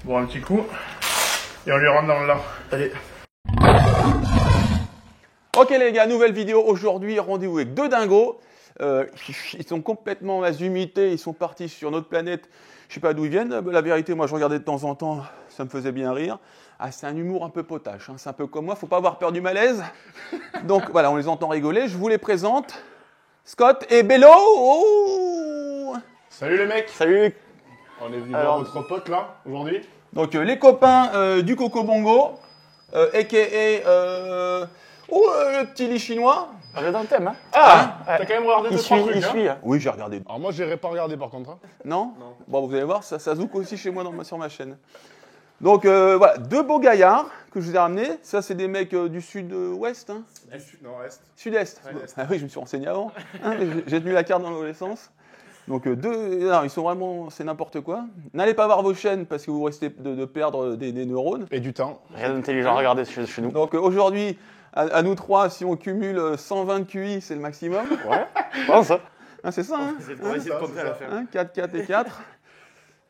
Bon, un petit coup. Et on lui rentre dans le lard. Allez. Ok les gars, nouvelle vidéo aujourd'hui, rendez-vous avec deux dingos. Ils sont complètement azumités, ils sont partis sur notre planète. Je sais pas d'où ils viennent. La vérité, moi je regardais de temps en temps, ça me faisait bien rire. Ah, c'est un humour un peu potache, hein. C'est un peu comme moi, faut pas avoir peur du malaise. Donc voilà, on les entend rigoler. Je vous les présente. Scott et Bello. Oh, Salut les mecs. salut. On est venu voir votre pote là, aujourd'hui. Donc les copains du Coco Bongo, a.k.a. le petit lit chinois. On est dans le thème, hein. Ah, t'as quand même regardé deux, trois trucs, Il hein. suit, hein. Oui, j'ai regardé. Alors moi, j'irai pas regarder par contre. Hein. Non. Bon, vous allez voir, ça zouk aussi chez moi sur ma chaîne. Donc voilà, deux beaux gaillards que je vous ai ramenés. Ça, c'est des mecs du sud-ouest, hein. Non, reste. Sud-est. Ouais, est. Ah oui, je me suis renseigné avant. Hein, j'ai tenu la carte dans le sens. Donc deux, non, ils sont vraiment, c'est n'importe quoi. N'allez pas voir vos chaînes parce que vous risquez de perdre des neurones. Et du temps. Rien d'intelligent à regarder chez nous. Donc aujourd'hui, à nous trois, si on cumule 120 QI, c'est le maximum. Ouais, bon, ça. Hein, c'est ça, hein. On va essayer de compter à la fin. Hein, 4, 4 et 4.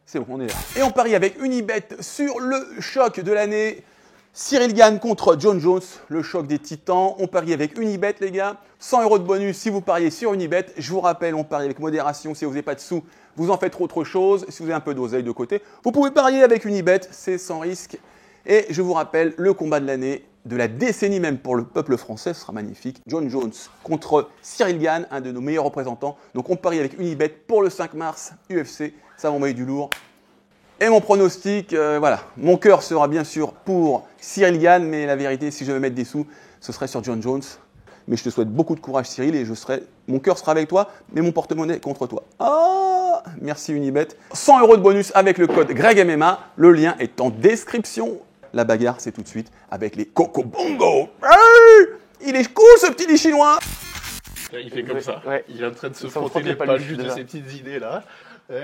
C'est bon, on est là. Et on parie avec Unibet sur le choc de l'année. Cyril Gane contre Jon Jones, le choc des titans. On parie avec Unibet, les gars. 100 € de bonus si vous pariez sur Unibet. Je vous rappelle, on parie avec modération. Si vous n'avez pas de sous, vous en faites autre chose. Si vous avez un peu d'oseille de côté, vous pouvez parier avec Unibet. C'est sans risque. Et je vous rappelle, le combat de l'année, de la décennie même pour le peuple français, ce sera magnifique. Jon Jones contre Cyril Gane, un de nos meilleurs représentants. Donc on parie avec Unibet pour le 5 mars UFC. Ça va envoyer du lourd. Et mon pronostic, voilà, mon cœur sera bien sûr pour Cyril Gane, mais la vérité, si je devais mettre des sous, ce serait sur Jon Jones. Mais je te souhaite beaucoup de courage, Cyril, et mon cœur sera avec toi, mais mon porte-monnaie contre toi. Ah, merci Unibet. 100 € de bonus avec le code GregMMA. Le lien est en description. La bagarre, c'est tout de suite avec les Coco Bongo. Hey, il est cool ce petit lit chinois. Il fait comme ça. Ouais. Il est en train de se Ça me frotter frottait les pas pages le cul, de déjà. ses petites idées là.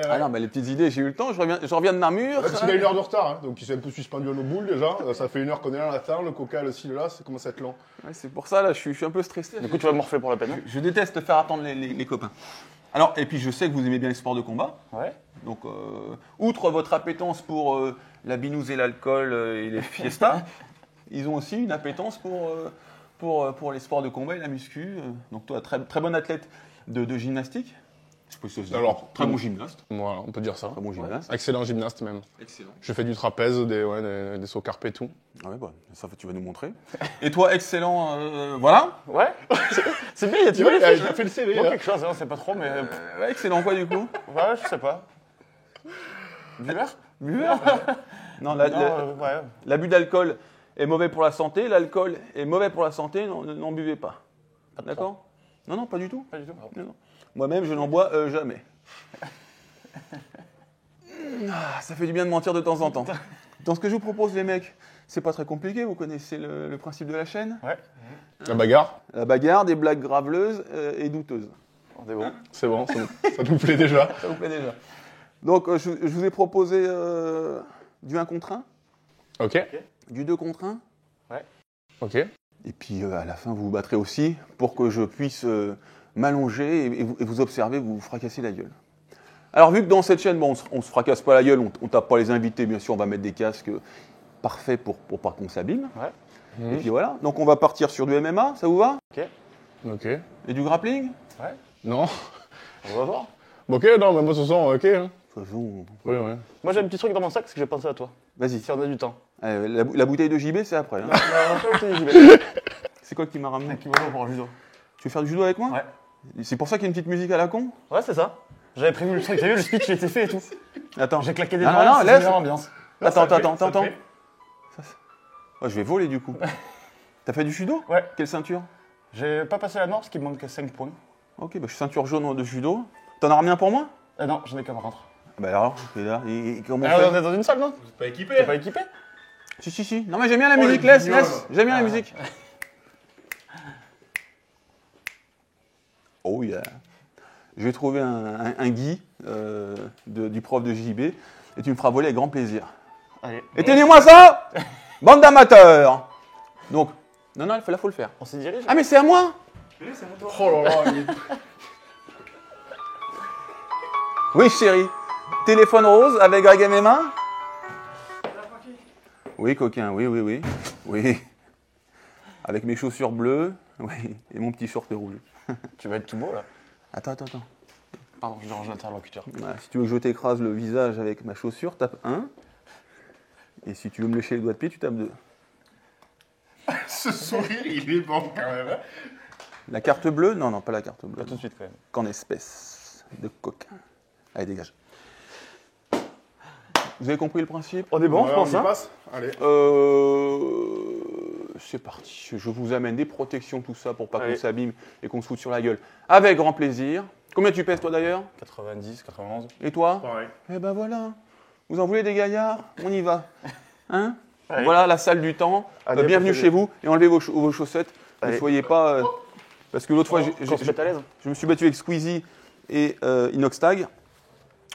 Ah non, mais les petites idées, j'ai eu le temps, je reviens de Namur. Parce qu'il a 1 heure de retard, hein, donc il s'est un peu suspendu à nos boules déjà. Ça fait 1 heure qu'on est là en attend, le coca, le ci, le là, ça commence à être long. Ouais, c'est pour ça, là, je suis un peu stressé. Du coup, tu vas morfler pour la peine. Je déteste faire attendre les copains. Alors, et puis je sais que vous aimez bien les sports de combat. Ouais. Donc, outre votre appétence pour la binouse et l'alcool et les fiestas, ils ont aussi une appétence pour les sports de combat et la muscu. Donc, toi, très bon athlète de gymnastique. Je sais pas si ça se dit. Alors, très bon gymnaste. Voilà, on peut dire ça. Très bon gymnaste. Excellent gymnaste même. Excellent. Je fais du trapèze, des sauts carpés et tout. Ah ouais, bah, ça, tu vas nous montrer. Et toi, excellent, voilà. Ouais. C'est bien, il y a Tu vois, il a fait le CV. Bon, Là. quelque chose, hein, on sait pas trop, mais. Ouais, excellent quoi, du coup? Ouais, je sais pas. Buveur Buveur. Non, ouais. l'abus d'alcool est mauvais pour la santé, l'alcool est mauvais pour la santé, n'en buvez pas. D'accord? Non, pas du tout. Pas du tout. Non. Moi-même, je n'en bois jamais. Ah, ça fait du bien de mentir de temps en temps. Donc, ce que je vous propose, les mecs, c'est pas très compliqué, vous connaissez le principe de la chaîne. Ouais. La bagarre, La bagarre, des blagues graveleuses et douteuses. On est bon. c'est bon, ça nous plaît déjà. Ça vous plaît déjà? Donc, je vous ai proposé du 1 contre 1, Ok, du 2 contre 1. ok. Et puis à la fin, vous vous battrez aussi pour que je puisse m'allonger et vous observer, vous fracasser la gueule. Alors vu que dans cette chaîne, bon, on se fracasse pas la gueule, on tape pas les invités, bien sûr, on va mettre des casques parfaits pour pas qu'on s'abîme. Ouais. Et puis voilà, donc on va partir sur du MMA, ça vous va? Ok. Et du grappling? Ouais. Non. On va voir. Ok, non, mais moi, ce sont ok. Hein. De toute façon, Oui, ouais. Moi, j'ai un petit truc dans mon sac parce que j'ai pensé à toi. vas-y. Si on a du temps. La bouteille de JB, c'est après. Hein. C'est quoi qui m'a ramené? Kimono pour un judo. Tu veux faire du judo avec moi? Ouais. C'est pour ça qu'il y a une petite musique à la con? Ouais, c'est ça. J'avais prévu le truc. T'as vu, le speech, il était fait et tout. Attends. J'ai claqué des Ah, doigts, non, c'est laisse. meilleure ambiance. Attends. Ça te fait. Oh, je vais voler du coup. T'as fait du judo? Ouais. Quelle ceinture? J'ai pas passé la noire parce qu'il me manque 5 points. Ok, bah, je suis ceinture jaune de judo. T'en as ramené un pour moi? Non, j'en ai qu'un par contre. Bah alors, t'es là. Et comment on Alors, on fait? est dans une salle, non? Pas équipé. T'es pas équipé? Si. Non mais j'aime bien la Oh, musique, les laisse. guignols. J'aime bien la musique. Oh yeah. Je vais trouver un Guy du prof de JB et tu me feras voler avec grand plaisir. Allez. Éteignez-moi ça! Bande d'amateurs! Donc, non, là, faut le faire. On s'y dirige? Ah mais c'est à moi! Oh là là, il est- Oui chérie. Téléphone rose avec Greg et mes mains. Oui, coquin, oui, oui, oui. Oui. Avec mes chaussures bleues, oui, et mon petit short rouge. Tu vas être tout beau là. Attends. Pardon, je dérange l'interlocuteur. Voilà, si tu veux que je t'écrase le visage avec ma chaussure, tape 1. Et si tu veux me lécher les doigts de pied, tu tapes 2. Ce sourire, il est bon quand même. Hein. La carte bleue? Non, pas la carte bleue. Pas tout de suite quand même. Qu'en espèce de coquin. Allez, dégage. Vous avez compris le principe? On est bon, Ouais, je pense. on y Hein. passe. Allez. C'est parti. Je vous amène des protections, tout ça, pour pas qu'on Allez. s'abîme et qu'on se foute sur la gueule. Avec grand plaisir. Combien tu pèses, toi, d'ailleurs? 90, 91. Et toi? Pareil. Eh ben voilà. Vous en voulez des gaillards? On y va. Hein? Allez. Voilà la salle du temps. Allez, Bienvenue profitez. chez vous et enlevez vos chaussettes. Ne Allez. soyez pas... parce que l'autre fois, Qu'on se mette à l'aise. je me suis battu avec Squeezie et Inoxtag.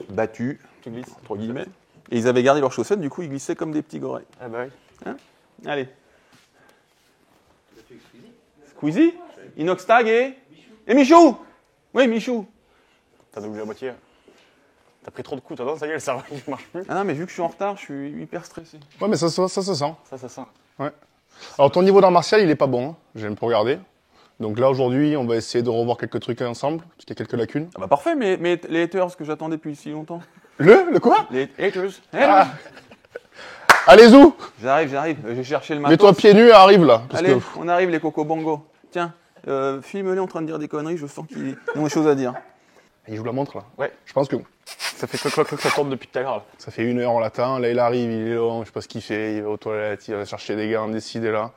Battu, Tu glisses. entre guillemets. Et ils avaient gardé leurs chaussettes, du coup, ils glissaient comme des petits gorées. Ah bah oui. Allez. Squeezie, Inoxtag et Michou. Oui, Michou. T'as doublé la moitié. T'as pris trop de coups, toi, non, ça y est, le cerveau il marche plus. Ah non, mais vu que je suis en retard, je suis hyper stressé. Ouais, mais ça se sent. Ça sent. Alors, ton niveau d'art martial, il est pas bon. Hein. J'ai un peu regardé. Donc là, aujourd'hui, on va essayer de revoir quelques trucs ensemble, parce qu'il y a quelques lacunes. Ah bah parfait, mais les haters que j'attendais depuis si longtemps. Le quoi? Les haters. Ah. Allez, Zou! J'arrive. J'ai cherché le matos. Mets-toi pieds nus et arrive là. Parce Allez, que... on arrive les cocos bongo. Tiens, filme-les en train de dire des conneries, je sens qu'ils ont des choses à dire. Il joue la montre là. Ouais. Je pense que Ça fait quoi ça tourne depuis tout à l'heure là. ça fait 1 heure, on l'attend. Là, il arrive, il est long, je sais pas ce qu'il fait. Il va aux toilettes, il va chercher des gars indécidés là.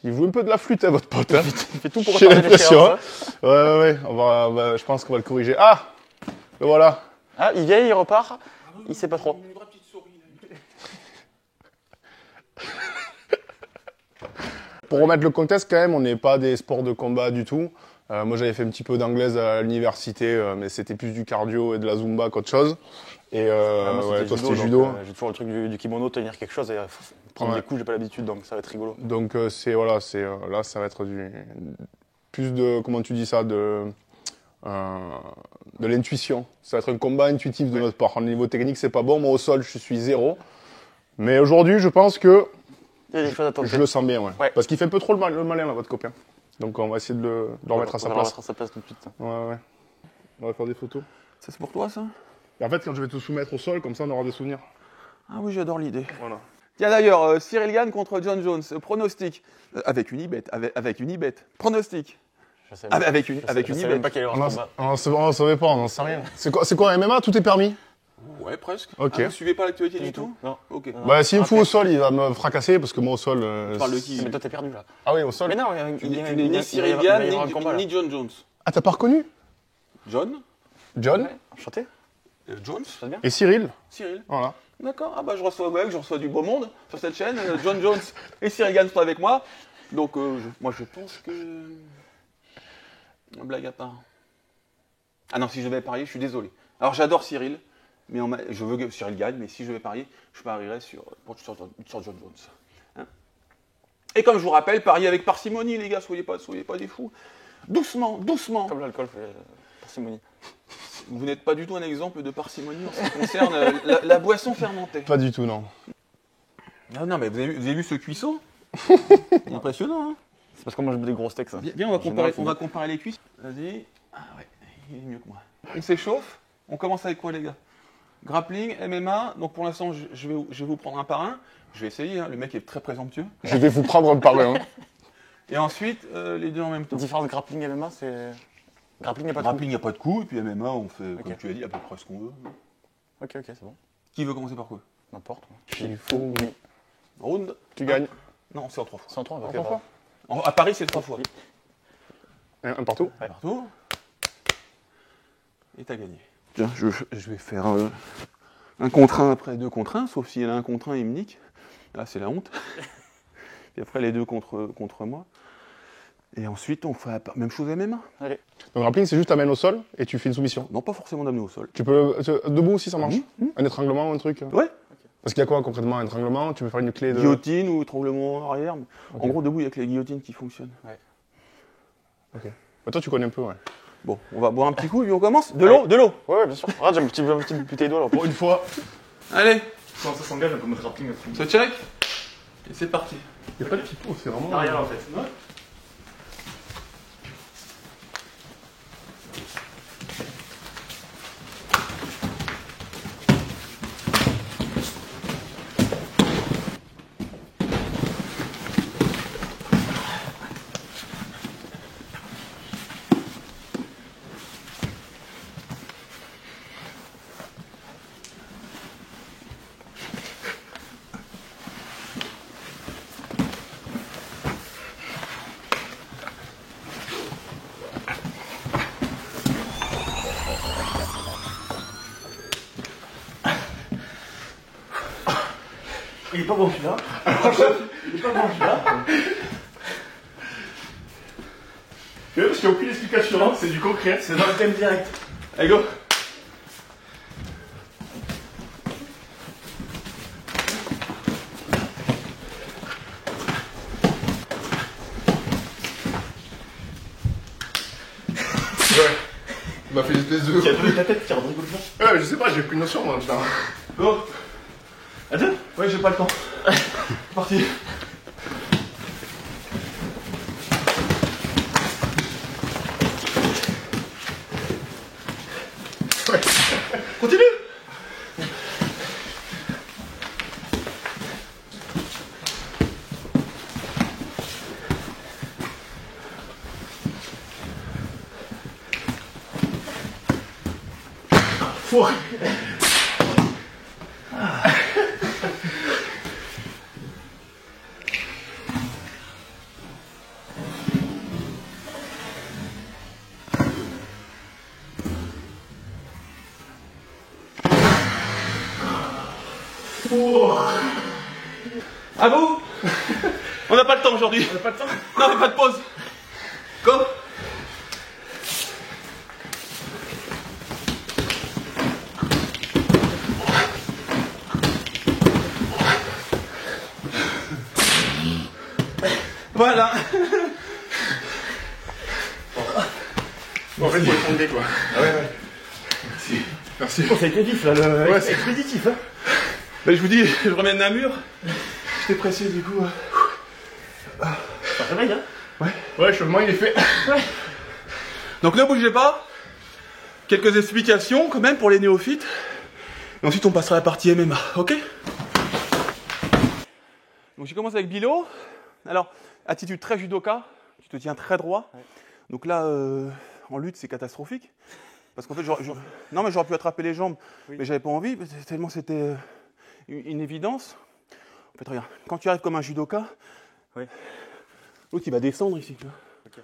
Il joue un peu de la flûte, hein, votre pote. Hein. Il fait tout pour J'ai retarder l'impression. Hein. l'échéance. Ouais. Je pense qu'on va le corriger. Ah! Le voilà. Ah, il vient, il repart. Il sait pas trop. Pour remettre le contexte, quand même, on n'est pas des sports de combat du tout. Moi, j'avais fait un petit peu d'anglaise à l'université, mais c'était plus du cardio et de la zumba qu'autre chose. Et Moi, ouais, toi, c'était donc, judo. j'ai toujours le truc du kimono, tenir quelque chose et prendre Ouais. des coups, j'ai pas l'habitude, donc ça va être rigolo. Donc, là, ça va être plus de, comment tu dis ça, de l'intuition. Ça va être un combat intuitif de notre part. Au niveau technique, c'est pas bon. Moi, au sol, je suis 0. Mais aujourd'hui, je pense que Il y a des choses à tenter. je le sens bien, ouais. Ouais. Parce qu'il fait un peu trop le malin, là, votre copain. Donc, on va essayer de le remettre à sa On va place. remettre à sa place tout de suite. Ouais. On va faire des photos. Ça c'est pour toi ça? Et en fait, quand je vais te soumettre au sol, comme ça, on aura des souvenirs. Ah oui, j'adore l'idée. Voilà. Tiens d'ailleurs, Cyril Gann contre John Jones, pronostic. Avec une ibet, avec une ibet. Pronostic. Je sais Avec une je sais ibet. même pas quel est leur On combat. ne savait pas, on n'en sait rien. C'est quoi un MMA? Tout est permis? Ouais, presque. Ok. Ah, vous suivez pas l'actualité du Du tout? tout. Non. Ok. Bah, s'il me fout ok. au sol, il va me fracasser parce que moi, au sol. Tu parles de qui? Mais toi, t'es perdu là. Ah oui, au sol. Mais non, Tu n'es ni Cyril Gann, ni John Jones. Ah, t'as pas reconnu? John? John Enchanté. Jones? Ça se passe bien. et Cyril. Cyril. Voilà. D'accord. Ah bah je reçois du beau monde sur cette chaîne. John Jones et Cyril Gann sont avec moi. Donc moi je pense que... Blague à part. Ah non, si je vais parier, je suis désolé. Alors j'adore Cyril, mais je veux que Cyril gagne, mais si je vais parier, je parierai sur John Jones. Hein. Et comme je vous rappelle, pariez avec parcimonie les gars, soyez pas des fous. Doucement. Comme l'alcool fait parcimonie. Vous n'êtes pas du tout un exemple de parcimonie en ce qui concerne la boisson fermentée. Pas du tout, non. Ah non, mais vous avez vu ce cuisson? Impressionnant, hein? C'est parce qu'on mange des gros steaks ça. Viens, on va comparer les cuisses. Vas-y. Ah ouais, il est mieux que moi. On s'échauffe. On commence avec quoi, les gars? Grappling, MMA. Donc pour l'instant, je vais vous prendre un par un. Je vais essayer, hein. Le mec est très présomptueux. Je vais vous prendre un par un. Et ensuite, les deux en même temps. Différence grappling et MMA, c'est. Grappling, il n'y a pas de Grappling, il n'y a pas de coup. Et puis MMA, on fait, comme Ok. tu as dit, à peu près ce qu'on veut. coup. Ok, c'est bon. Qui veut commencer par quoi? N'importe. Il faut. Oui. Round. Tu gagnes. Non, c'est en 3 fois. 103, ok. Trois fois. À Paris, c'est 3 fois. Un partout. Ouais. Partout. Et t'as gagné. Tiens, je vais faire un contre 1 après 2 contre 1, sauf s'il y en a un contre 1, il me nique. Là, c'est la honte. Et après, les deux contre moi. Et ensuite, on fait la même chose MMA. Allez. Donc, grappling, c'est juste t'amènes au sol et tu fais une soumission. Non, pas forcément d'amener au sol. Tu peux. Debout aussi, ça marche. Un étranglement ou un truc. Ouais. Parce qu'il y a quoi concrètement? Un étranglement? Tu peux faire une clé de. Guillotine ou étranglement arrière. Ok. En gros, debout, il n'y a que les guillotines qui fonctionnent. Bah, toi, tu connais un peu, ouais. Bon, on va boire un petit coup et puis on commence. De l'eau, de l'eau. Ouais, bien sûr. Regarde, j'ai un petit bouteille d'eau là. Pour une fois. Allez, Quand ça s'engage, on peut me grappling. ce check. Et c'est parti. Il n'y a pas de pipeau, c'est vraiment. Rien en fait. Ouais. Il est pas bon celui-là. Il est pas bon celui-là. Tu vois, parce qu'il n'y a aucune explication, c'est du concret. C'est dans le thème direct. Allez, go. Ouais. Il m'a fait une espèce de. Tu as donné ta tête qui rigole pas. Ouais, je sais pas, j'ai aucune notion moi, putain. Go. À deux? Ouais, j'ai pas le temps. Parti. Continue. Fouah. À vous. On n'a pas le temps aujourd'hui. On a pas de temps. Non, mais pas de pause. Go. Voilà. En fait, il faut le quoi. Ah ouais. Merci. Merci. Oh, ça a été vif là, le Ouais, c'est- expéditif hein. Ben, je vous dis, je remets Namur. J'étais pressé du coup. Ça réveille hein. Ouais, le chevement il est fait. Donc ne bougez pas. Quelques explications quand même pour les néophytes. Et ensuite on passera à la partie MMA, ok? Donc j'ai commencé avec Bilo. Alors, attitude très judoka. Tu te tiens très droit. Ouais. Donc là, en lutte, c'est catastrophique. Parce qu'en fait, non mais j'aurais pu attraper les jambes, Oui. mais j'avais pas envie, tellement c'était une évidence. En fait, regarde, quand tu arrives comme un judoka, Oui. l'autre il va descendre ici. Tu vois. Ok.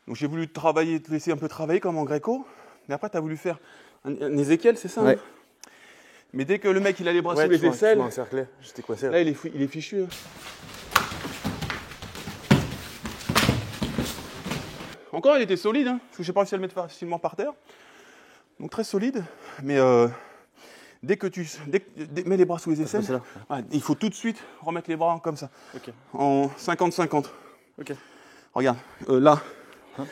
Donc j'ai voulu travailler, te laisser un peu travailler comme en gréco, mais après tu as voulu faire un Ézéchiel, c'est ça Ouais. hein. Mais dès que le mec il a les bras Ouais, sous les aisselles, tu m'as encerclé. J'étais coincé là. là il est fichu. Hein. Encore il était solide, hein, parce que j'ai pas réussi à le mettre facilement par terre. Donc très solide, mais dès que tu mets les bras sous les aisselles, c'est là. ouais, il faut tout de suite remettre les bras comme ça, Ok. en 50-50. Ok. Regarde, là. Hein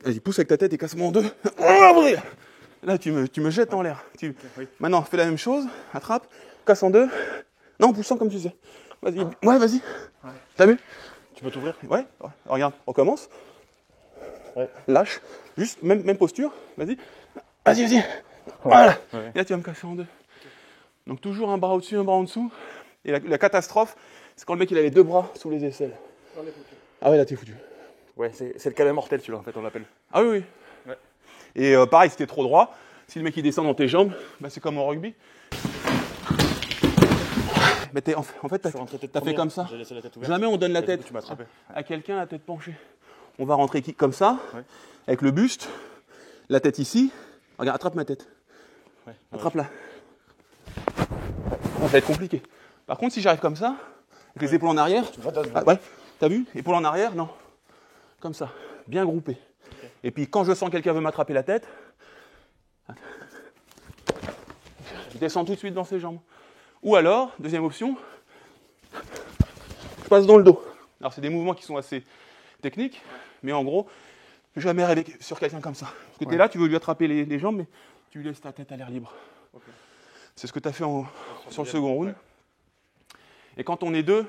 Vas-y, pousse avec ta tête et casse-moi en deux. Là, tu me jettes en l'air. oui. Maintenant, fais la même chose. Attrape, casse en deux. Non, en poussant comme tu sais. Vas-y. Ouais, vas-y. Ouais. T'as vu? Tu peux t'ouvrir? Ouais. Regarde, on recommence. Ouais. Lâche. Juste, même posture. Vas-y. Vas-y. Voilà. Ouais. Et là, tu vas me casser en deux. Donc, toujours un bras au-dessus, un bras en dessous. Et la catastrophe, c'est quand le mec il a les deux bras sous les aisselles. Ah ouais, là, t'es foutu. Ouais, c'est le câlin mortel celui-là en fait, on l'appelle. Ah oui, oui. Ouais. Et pareil, si t'es trop droit, si le mec il descend dans tes jambes, bah, c'est comme au rugby. Mais en fait, t'as fait comme ça. J'ai laissé la tête ouverte. Jamais on donne la Et du coup, tête tu m'as attrapé. à quelqu'un la tête penchée. On va rentrer comme ça, Ouais. avec le buste, la tête ici. Regarde, attrape ma tête. Ouais. Attrape là. Ça va être compliqué. Par contre, si j'arrive comme ça, avec les épaules en arrière, ah, ouais, t'as vu? Épaules en arrière, non. Comme ça, bien groupé. Ok. Et puis quand je sens que quelqu'un veut m'attraper la tête, je descends tout de suite dans ses jambes. Ou alors, deuxième option, je passe dans le dos. Alors c'est des mouvements qui sont assez techniques, mais en gros, jamais arriver sur quelqu'un comme ça. Parce que tu es là, tu veux lui attraper les jambes, mais tu lui laisses ta tête à l'air libre. Ok. C'est ce que tu as fait sur le second round. Et quand on est deux,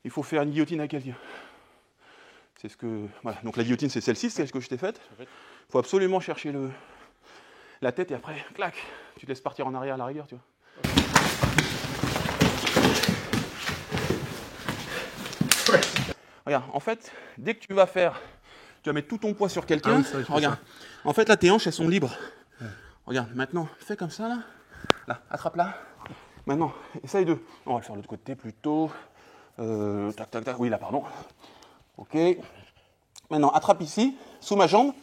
il faut faire une guillotine à quelqu'un. C'est ce que... Voilà, donc la guillotine, c'est celle-ci, c'est ce que je t'ai faite. Il faut absolument chercher la tête et après, clac, tu te laisses partir en arrière à la rigueur, tu vois. Ouais. Regarde, en fait, dès que tu vas mettre tout ton poids sur quelqu'un, regarde. En fait, là, tes hanches, elles sont libres. Ouais. Regarde, maintenant, fais comme ça, là. Là, attrape là. Maintenant, essaye de... On va le faire de l'autre côté plutôt. Tac, tac, tac. Oui, là, pardon. Ok. Maintenant, attrape ici, sous ma jambe.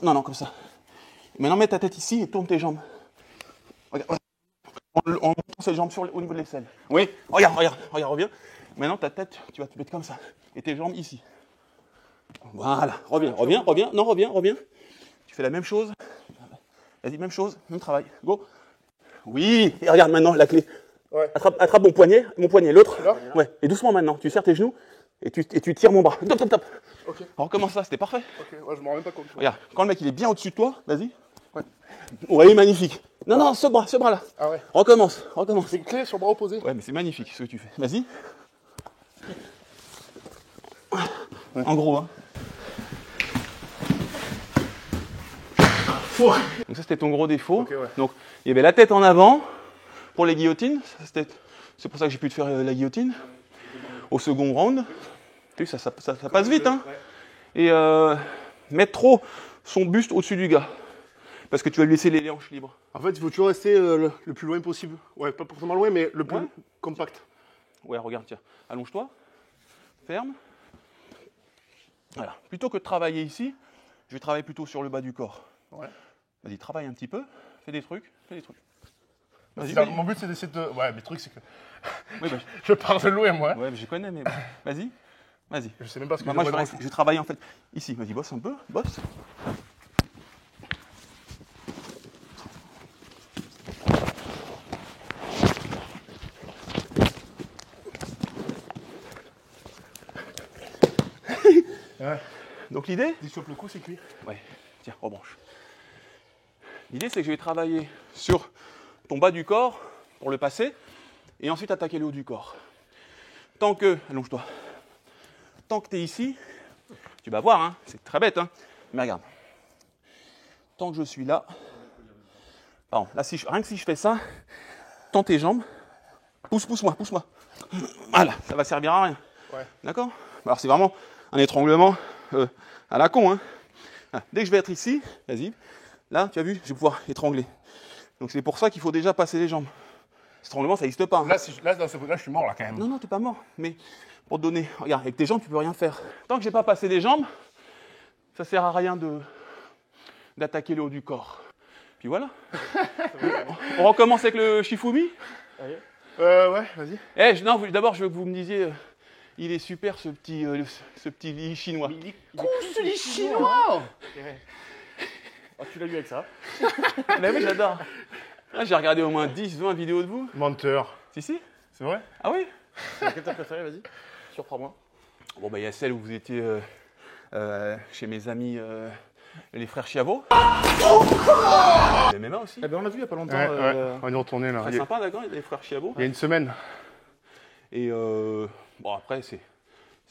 Non, non, comme ça. Maintenant, mets ta tête ici et tourne tes jambes. Regarde. En montant ses jambes au niveau de l'aisselle. Oui. Regarde, reviens. Maintenant, ta tête, tu vas te mettre comme ça. Et tes jambes ici. Voilà. Reviens. Non, reviens. Tu fais la même chose. Vas-y, même chose, même travail. Go. Oui. Et regarde maintenant la clé. Ouais. Attrape mon poignet, l'autre. Ouais. Et doucement maintenant. Tu serres tes genoux et tu tires mon bras. Top. Okay. Alors recommence ça, c'était parfait. Ok, ouais, je m'en rends même pas compte. Regarde, quand le mec il est bien au-dessus de toi, vas-y. Ouais. Oui, magnifique. Non, ce bras là. Ah ouais. Recommence. C'est une clé sur le bras opposé. Ouais, mais c'est magnifique ce que tu fais. Vas-y. Ouais. En gros, hein. Donc ça c'était ton gros défaut. Okay, ouais. Donc il y avait la tête en avant pour les guillotines. C'est pour ça que j'ai pu te faire la guillotine. Au second round. Tu sais, ça passe vite, hein. Ouais. Et mettre trop son buste au-dessus du gars. Parce que tu vas lui laisser les hanches libres. En fait, il faut toujours rester le plus loin possible. Ouais, pas forcément loin, mais le plus compact. Ouais, regarde, tiens. Allonge-toi. Ferme. Voilà. Plutôt que de travailler ici, je vais travailler plutôt sur le bas du corps. Ouais. Vas-y, travaille un petit peu. Fais des trucs. Vas-y. Mon but, c'est d'essayer de... Ouais, mais le truc, c'est que... Oui, bah... je pars de loin, moi. Ouais, mais je connais, mais... Vas-y. Je sais même pas ce que moi, je vais travailler, en fait, ici. Vas-y, bosse un peu. Bosse. Ouais. Donc l'idée... Dissope le coup, c'est cuit. Ouais. Tiens, rebranche. L'idée, c'est que je vais travailler sur ton bas du corps pour le passer et ensuite attaquer le haut du corps. Tant que... Allonge-toi. Tant que tu es ici, tu vas voir, hein, c'est très bête, hein, mais regarde. Tant que je suis là... Pardon, là, rien que si je fais ça, tends tes jambes, pousse-moi. Voilà, ça va servir à rien. Ouais. D'accord ? Alors c'est vraiment un étranglement à la con, hein. Voilà. Dès que je vais être ici, vas-y. Là, tu as vu, je vais pouvoir étrangler. Donc c'est pour ça qu'il faut déjà passer les jambes. L'étranglement, ça n'existe pas. Hein. Là, je suis mort là quand même. Non, t'es pas mort. Mais pour te donner, regarde, avec tes jambes, tu peux rien faire. Tant que j'ai pas passé les jambes, ça sert à rien d'attaquer le haut du corps. Puis voilà. On recommence avec le Shifumi. Ouais, vas-y. Non, d'abord, je veux que vous me disiez, il est super ce petit lit chinois. Ce lit chinois. Oh, tu l'as vu avec ça. Oui, j'adore. Ah, j'ai regardé au moins 10-20 vidéos de vous. Menteur. Si. C'est vrai? Ah oui? C'est laquelle t'as préférée, vas-y. Surprends-moi. Bon, bah, il y a celle où vous étiez chez mes amis, les frères Chiavo. Les MMA aussi. Eh ben, on l'a vu il y a pas longtemps. Ouais. On est retourné là. Très sympa, d'accord, les frères Chiavo. Il y a une semaine. Et bon, après, c'est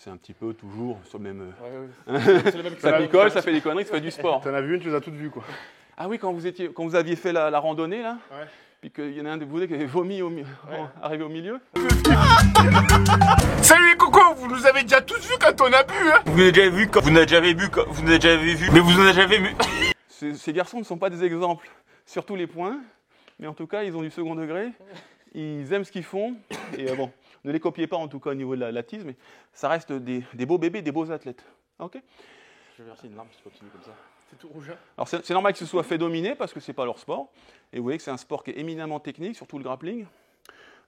un petit peu toujours sur le même. C'est le même ça picole, ça fait des conneries, ça fait du sport. T'en as vu une, tu les as toutes vues, quoi. Ah oui, quand vous aviez fait la randonnée, là, ouais. Puis qu'il y en a un de vous qui avait vomi arrivé au milieu. Salut les cocos, vous nous avez déjà tous vus quand on a bu, hein. Vous n'avez déjà vu quand vous n'avez jamais vu, mais vous n'avez jamais vu. Ces garçons ne sont pas des exemples sur tous les points, mais en tout cas, ils ont du second degré, ils aiment ce qu'ils font, et bon, ne les copiez pas en tout cas au niveau de l'athlétisme, mais ça reste des beaux bébés, des beaux athlètes. Ok ? Je vais verser une larme si tu continues comme ça. C'est tout rouge. Alors c'est normal qu'ils se soient fait dominer parce que c'est pas leur sport. Et vous voyez que c'est un sport qui est éminemment technique, surtout le grappling.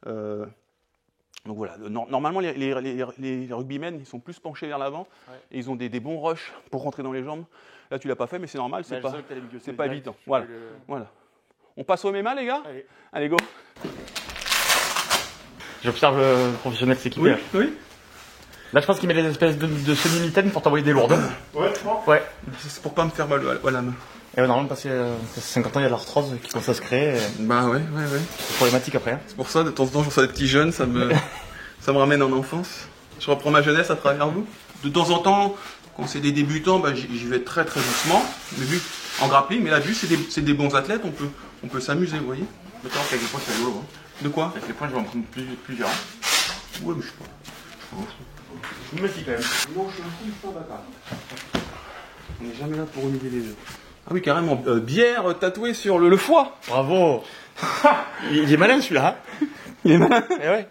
Donc voilà, normalement les rugbymen ils sont plus penchés vers l'avant et ils ont des bons rushs pour rentrer dans les jambes. Là tu l'as pas fait mais c'est normal, c'est pas évident. Voilà. On passe au MMA les gars ? Allez go. J'observe le professionnel s'équiper. Oui. Là, je pense qu'il met des espèces de semi-mitaines pour t'envoyer des lourdes. Ouais, tu vois ? Ouais. C'est pour pas me faire mal à la main. Et ouais, normalement, passé 50 ans, il y a de l'arthrose qui commence à se créer. Bah ouais. C'est problématique après. Hein. C'est pour ça, de temps en temps, je reçois des petits jeunes, ça me ramène en enfance. Je reprends ma jeunesse à travers vous. De temps en temps, quand c'est des débutants, bah, j'y vais très très doucement. Mais vu en grappling, mais là, vu c'est des bons athlètes, on peut s'amuser, vous voyez. D'accord, avec les points, c'est rigolo. Hein. De quoi? Avec les points, je vais en prendre plusieurs. Ouais, mais je sais pas. Je me méfie quand même. Non, je suis un peu pas bâtard. On n'est jamais là pour humilier les jeux. Ah oui, carrément. Bière tatouée sur le foie. Bravo. Il est malin celui-là. Hein. Il est malin. Eh ouais.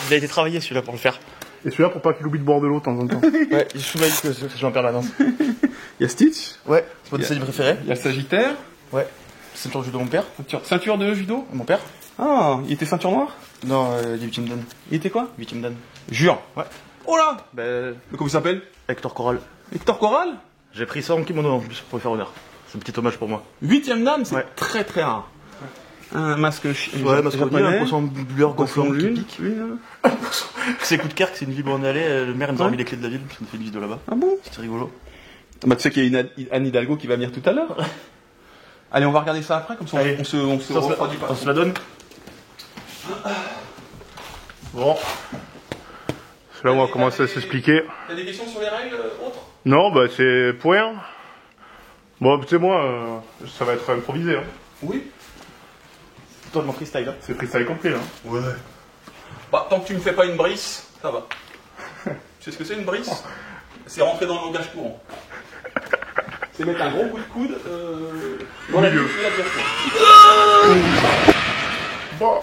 Il a été travaillé celui-là pour le faire. Et celui-là pour pas qu'il oublie de boire de l'eau de temps en temps. Ouais, il se souvient que je vais en permanence. Il y a Stitch. Ouais, c'est mon dessin préféré. Il y a le Sagittaire. Ouais. Ceinture de judo de mon père. Ceinture de judo. Mon père. Ah, il était ceinture noire. Non, il est 8ème dan. Il était quoi? 8ème dan. Jure. Ouais. Oh là. Ben, Comment il s'appelle? Hector Coral. Hector Coral. J'ai pris ça en kimono en plus pour lui faire honneur. C'est un petit hommage pour moi. 8ème dame, c'est Ouais. très très rare. Un masque Ouais, parce qu'on japonais. un poisson bulleur gonflant qui lune. pique. Oui, hein. C'est coup de cœur, c'est une ville où on est allé. Le maire il nous a remis les clés de la ville parce qu'on fait une visite de là-bas. Ah bon? C'était rigolo. Bah, tu sais qu'il y a Anne Hidalgo qui va venir tout à l'heure. Allez, on va regarder ça après, comme ça Allez. on se refroidit pas. On se la donne. Bon. C'est là où on va commencer à s'expliquer. T'as des questions sur les règles autres? Non, bah c'est pour rien. Bon, tu sais, moi, ça va être improvisé. Hein. Oui. Totalement freestyle. Hein. C'est freestyle complet, là. Ouais. Bah, tant que tu ne fais pas une brisse, ça va. Tu sais ce que c'est une brisse? C'est rentrer dans le langage courant. C'est mettre un gros coup de coude dans la milieu. nuque de l'adversaire. Bon.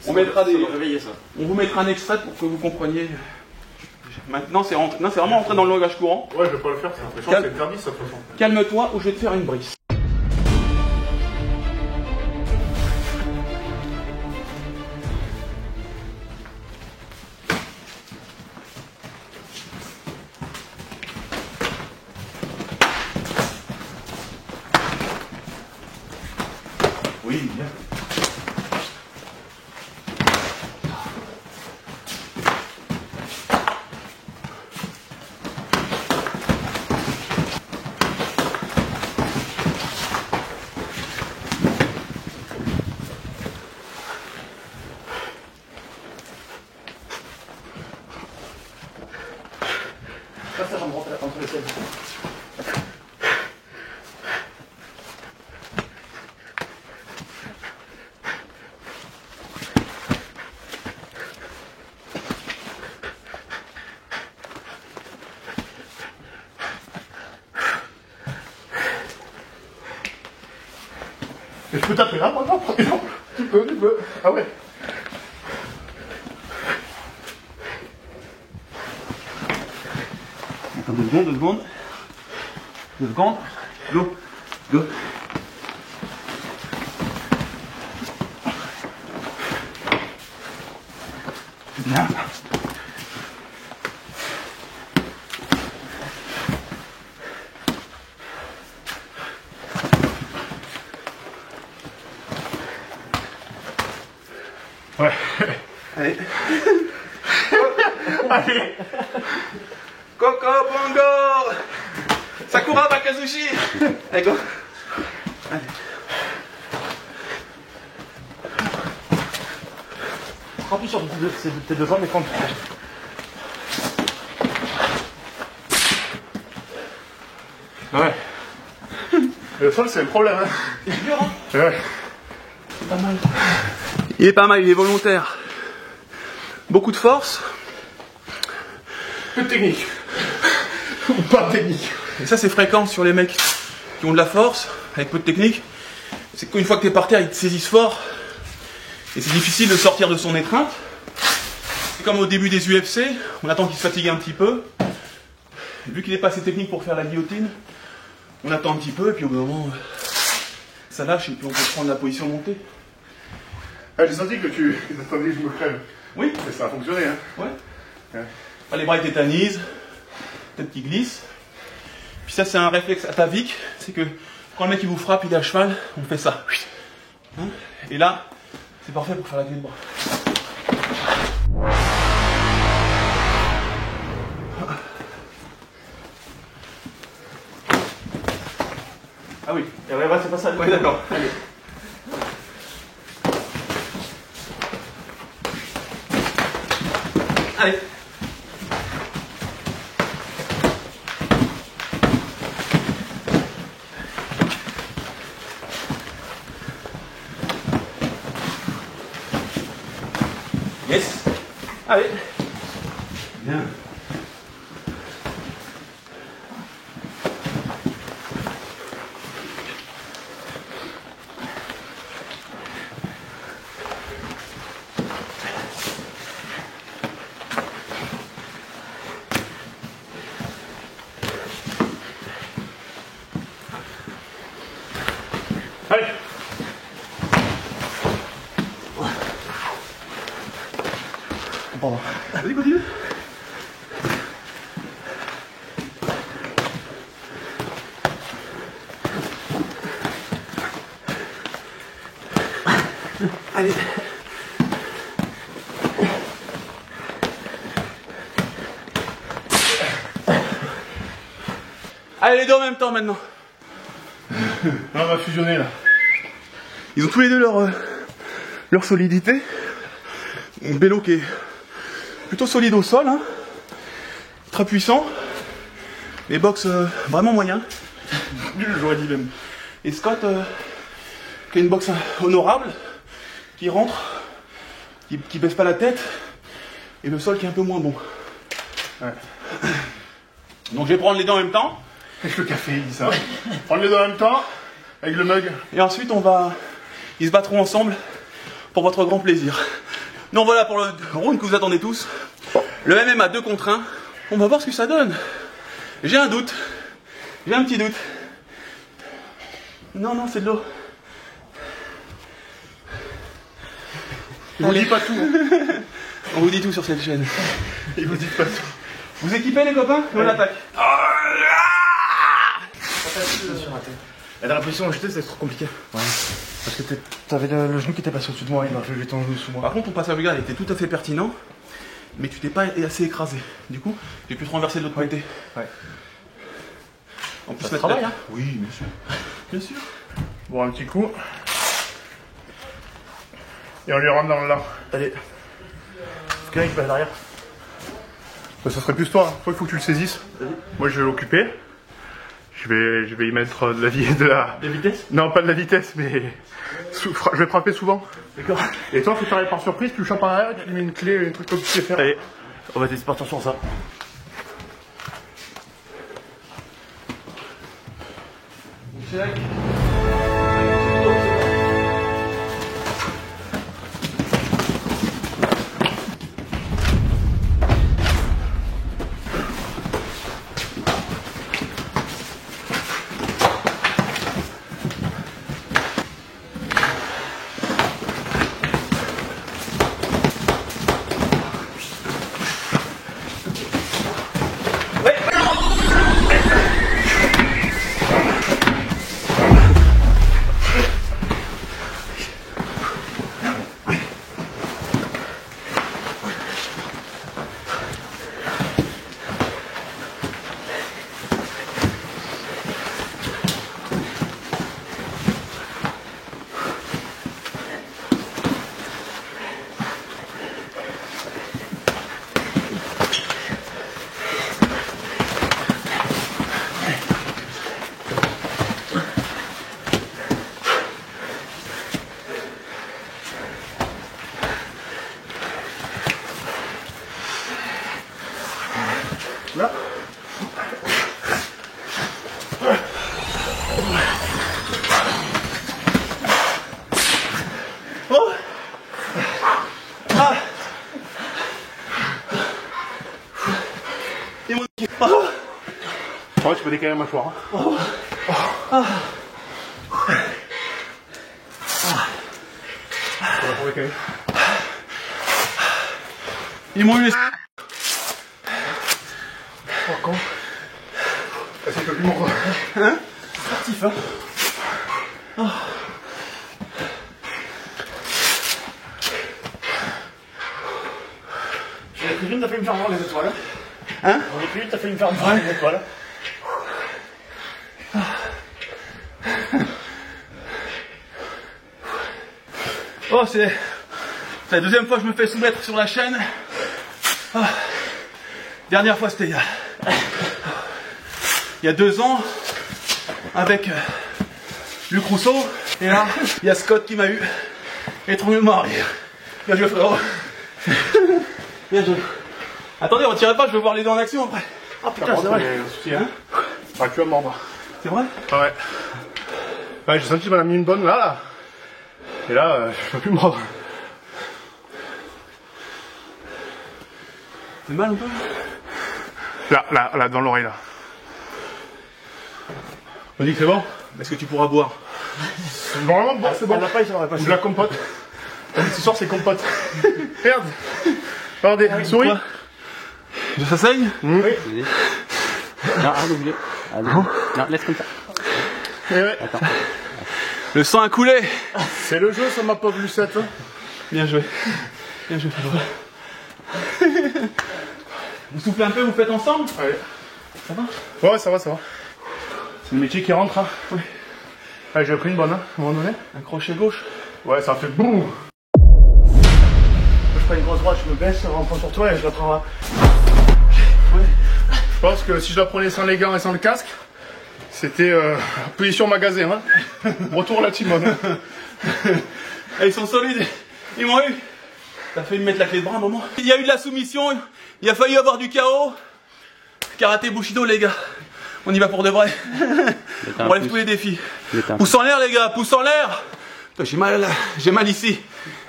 On mettra des. Réveiller ça. On vous mettra un extrait pour que vous compreniez. Maintenant, c'est vraiment rentrer dans le langage courant. Ouais, je vais pas le faire, c'est impressionnant, Calme. c'est interdit, ça, de toute façon. Calme-toi ou je vais te faire une brisse. Oui, bien. Passe la jambe entre les selles. Et je peux taper là, moi, non? Tu peux. Ah ouais. Attends 2 secondes, 2 secondes. 2 secondes. Go. Go. Bien. Ouais. Allez. Allez. Coco Bongo. Sakura Bakazushi. Allez, go. Allez. Appuie sur tes deux jambes et quand Ouais. Le sol, c'est le problème, hein. C'est dur, hein? Ouais. Pas mal. Il est pas mal, il est volontaire. Beaucoup de force. Peu de technique. Ou pas de technique. Et ça, c'est fréquent sur les mecs qui ont de la force, avec peu de technique. C'est qu'une fois que t'es par terre, ils te saisissent fort. Et c'est difficile de sortir de son étreinte. C'est comme au début des UFC, on attend qu'il se fatigue un petit peu. Vu qu'il n'est pas assez technique pour faire la guillotine, on attend un petit peu, et puis au bout d'un moment, ça lâche, et puis on peut prendre la position montée. Ah, j'ai senti que tu attendais que je me crève. Oui, Et ça a fonctionné, hein. ouais. Ouais. Ah, les bras ils tétanisent, peut-être qu'ils glissent. Puis ça, c'est un réflexe atavique, c'est que quand le mec il vous frappe, il est à cheval, on fait ça. Hein, et là, c'est parfait pour faire la clé de bras. Ah oui, ouais, c'est pas ça. ouais, d'accord. Allez. Allez. Yes. Allez. Bien. Allez. Pardon. Vas-y, continue. Allez. Allez, les deux en même temps maintenant. On va fusionner là. Ils ont tous les deux leur solidité. Bello qui est plutôt solide au sol, hein. Très puissant. Les box vraiment moyens. J'aurais dit même. Et Scott qui a une boxe honorable, qui rentre, qui baisse pas la tête, et le sol qui est un peu moins bon. Ouais. Donc je vais prendre les deux en même temps. Avec le café, il dit ça. Prendre les deux en même temps, avec le mug. Et ensuite ils se battront ensemble pour votre grand plaisir. Donc voilà pour le round que vous attendez tous. Le MMA 2 contre 1. On va voir ce que ça donne. J'ai un doute. J'ai un petit doute. Non, c'est de l'eau. Il vous dit pas tout. On vous dit tout sur cette chaîne. Il vous dit pas tout. Vous équipez les copains? Et on attaque. Et dans la position où j'étais, c'était trop compliqué. Ouais. Parce que t'avais le genou qui était passé au-dessus de moi, il m'a fait jeter ton genou sous moi. Par contre, ton passage de garde était tout à fait pertinent, mais tu t'es pas assez écrasé. Du coup, j'ai pu te renverser de l'autre côté. Ouais. En plus, Ça se travaille, hein? Oui, bien sûr. Bien sûr. Bon, un petit coup. Et on lui rentre dans le là. Allez. Quelqu'un qui passe derrière. Bah, ça serait plus toi. Toi, il faut que tu le saisisses. Moi, je vais l'occuper. Je vais y mettre de la vie et de la... De vitesse? Non, pas de la vitesse, mais... Je vais frapper souvent. D'accord. Et toi, faut t'arriver par surprise, tu le chopes en arrière, tu lui mets une clé, un truc comme tu sais faire. Allez, on va essayer de partir sur ça. Check. Là. Oh. Ah. Et mon... Oh. Ouais, tu peux décaler la mâchoire. Hein. Oh. Ah. Pour décaler. Ils m'ont eu les... Oh, con. C'est que plus mon corps. Hein? Sportif, hein? Oh. J'ai pris une, t'as fait me faire voir les étoiles. Hein? On est plus vite, t'as fait me faire voir les étoiles. Oh, c'est la deuxième fois que je me fais soumettre sur la chaîne. Dernière fois, c'était il y a 2 ans, avec Luc Rousseau. Et là, il y a Scott qui m'a eu. Étranglement arrière. Bien joué, frérot. Bien joué. Attendez, retirez pas, je veux voir les deux en action après. Oh putain, c'est vrai. Hein, tu vas mordre. C'est vrai? Ah ouais. Ouais, j'ai senti qu'il m'en a mis une bonne là. Et là, je peux plus mordre. C'est mal un peu? Là, dans l'oreille là. On dit que c'est bon? Est-ce que tu pourras boire? C'est vraiment bon, c'est bon. Ou de la compote. Ce soir, c'est compote. Merde. Regardez, souris. Ça saigne? Oui. Non, oublie. Non, laisse comme ça. Ouais. Attends. Le sang a coulé. C'est le jeu, ça ma pauvre Lucette. Bien joué. Bien joué, frérot. Vous soufflez un peu, vous faites ensemble? Ouais. Ça va? Ouais, ça va. C'est le métier qui rentre. Hein. Oui. Ouais, j'ai pris une bonne, hein, à un moment donné. Un crochet gauche. Ouais, ça fait boum. Je prends une grosse droite, je me baisse, je rentre sur toi et je la prends. Ouais. Je pense que si je la prenais sans les gants et sans le casque, c'était position magasin. Hein. Retour la Timone. Ils sont solides. Ils m'ont eu. T'as failli me mettre la clé de bras un moment. Il y a eu de la soumission. Il a failli y avoir du chaos. Karaté Bushido, les gars. On y va pour de vrai. On relève tous les défis. Pouce en l'air, les gars. Pouce en l'air. J'ai mal ici.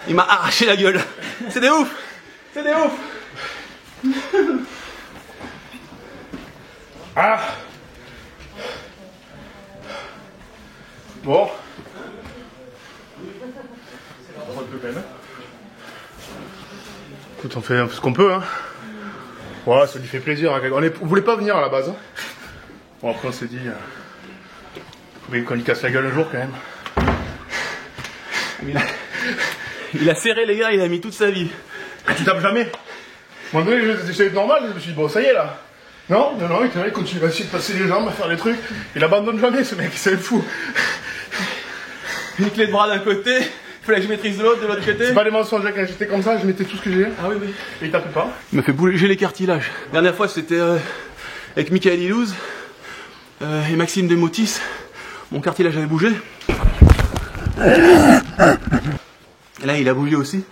Il m'a arraché la gueule. C'est des ouf. C'est des ouf. Ah. Bon. Écoute, on fait ce qu'on peut, hein. Ouais, ça lui fait plaisir. On voulait pas venir à la base. Hein. Bon, après, on s'est dit... faut qu'on lui casse la gueule un jour, quand même. Il a serré, les gars. Il a mis toute sa vie. Tu tapes jamais. À un moment donné, j'étais normal. Je me suis dit, bon, ça y est, là. Non, il continue à essayer de passer les jambes, à faire des trucs. Il abandonne jamais, ce mec. C'est fou. Une clé de bras d'un côté. Il fallait que je maîtrise de l'autre côté. C'est pas des mensonges, quand j'étais comme ça, je mettais tout ce que j'ai. Ah oui, oui. Et il tapait pas. Il m'a fait bouger les cartilages. La dernière fois, c'était avec Michael Ilouz et Maxime Demotis. Mon cartilage avait bougé. Et là, il a bougé aussi.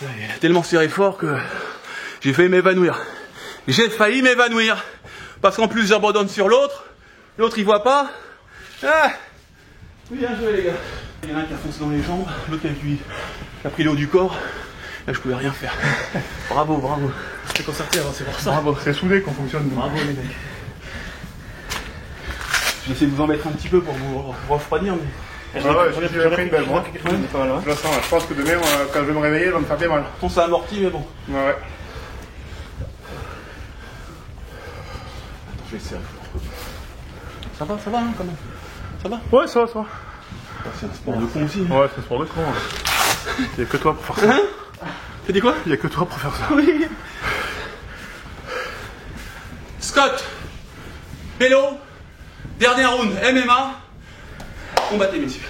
Il a tellement serré fort que j'ai failli m'évanouir. J'ai failli m'évanouir. Parce qu'en plus, j'abandonne sur l'autre. L'autre, il voit pas. Ah, bien joué, les gars. Il y en a un qui a foncé dans les jambes, l'autre qui a pris le haut du corps. Là, je pouvais rien faire. Bravo, bravo. C'était concerté avant, c'est pour ça. Bravo. C'est soudé qu'on fonctionne. Bravo, les mecs. Je vais essayer de vous en mettre un petit peu pour vous refroidir, mais... Ouais, j'ai pris une belle moi. Je la sens, je pense que demain, quand je vais me réveiller, elle va me faire mal. Bon, ça amorti, mais bon. Ouais. Attends, je vais essayer. Ça va, hein, quand même. Ça va? Ouais, ça va. C'est un sport de con aussi. Ouais, c'est un sport de con. Il n'y a que toi pour faire ça. Hein? T'as dit quoi? Il n'y a que toi pour faire ça. Oui. Scott, vélo, dernier round, MMA, combattez, messieurs.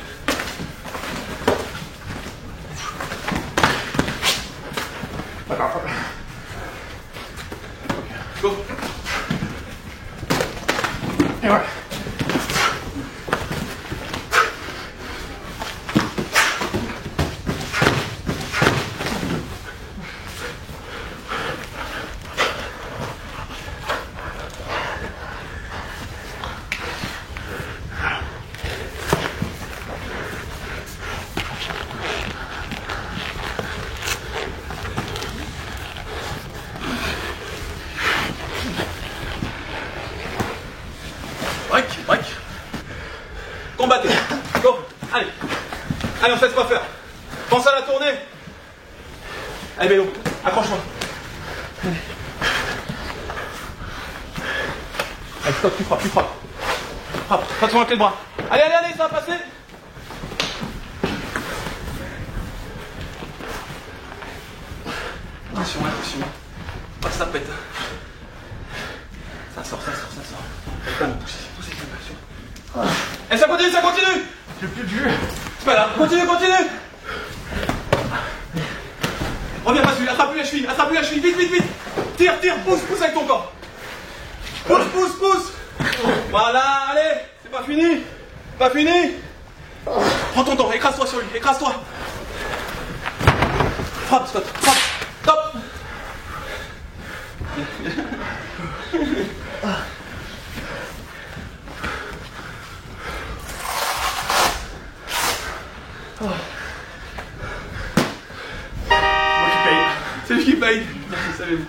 Attends. Go. Et ouais. Break. Combattez. Go. Allez, on se laisse pas faire. Pense à la tournée. Allez, vélo, accroche-moi. Allez, stop, tu frappes. Frappe sur la clé de bras. Allez, ça va passer. Attention. Ah, ça pète. Ça sort. Putain, poussez, attention. Et ça continue. J'ai plus de jus. C'est pas grave, continue. Reviens, pas celui, attrape-lui la cheville, vite. Tire, pousse avec ton corps. Pousse. Voilà, allez, c'est pas fini. Prends ton temps, écrase-toi sur lui, écrase-toi. Frappe, Scott, frappe, top. C'est lui qui paye. Merci, savez-vous.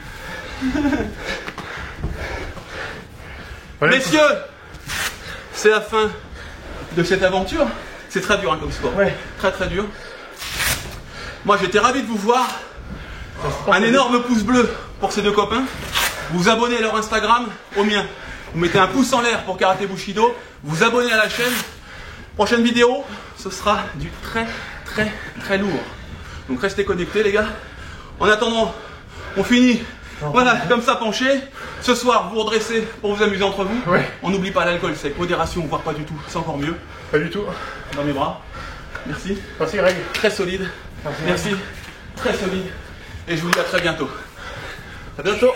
Messieurs, c'est la fin de cette aventure. C'est très dur hein, comme sport. Ouais. Très dur. Moi j'étais ravi de vous voir. Un énorme pouce bleu pour ces deux copains. Vous abonnez à leur Instagram, au mien. Vous mettez un pouce en l'air pour Karaté Bushido. Vous abonnez à la chaîne. Prochaine vidéo, ce sera du très lourd. Donc restez connectés les gars. En attendant, on finit. Voilà, comme ça penché. Ce soir, vous redressez pour vous amuser entre vous. Ouais. On n'oublie pas l'alcool, c'est avec modération, voire pas du tout. C'est encore mieux. Pas du tout. Dans mes bras. Merci. Merci Greg. Très solide. Merci. Très solide. Et je vous dis à très bientôt. À bientôt.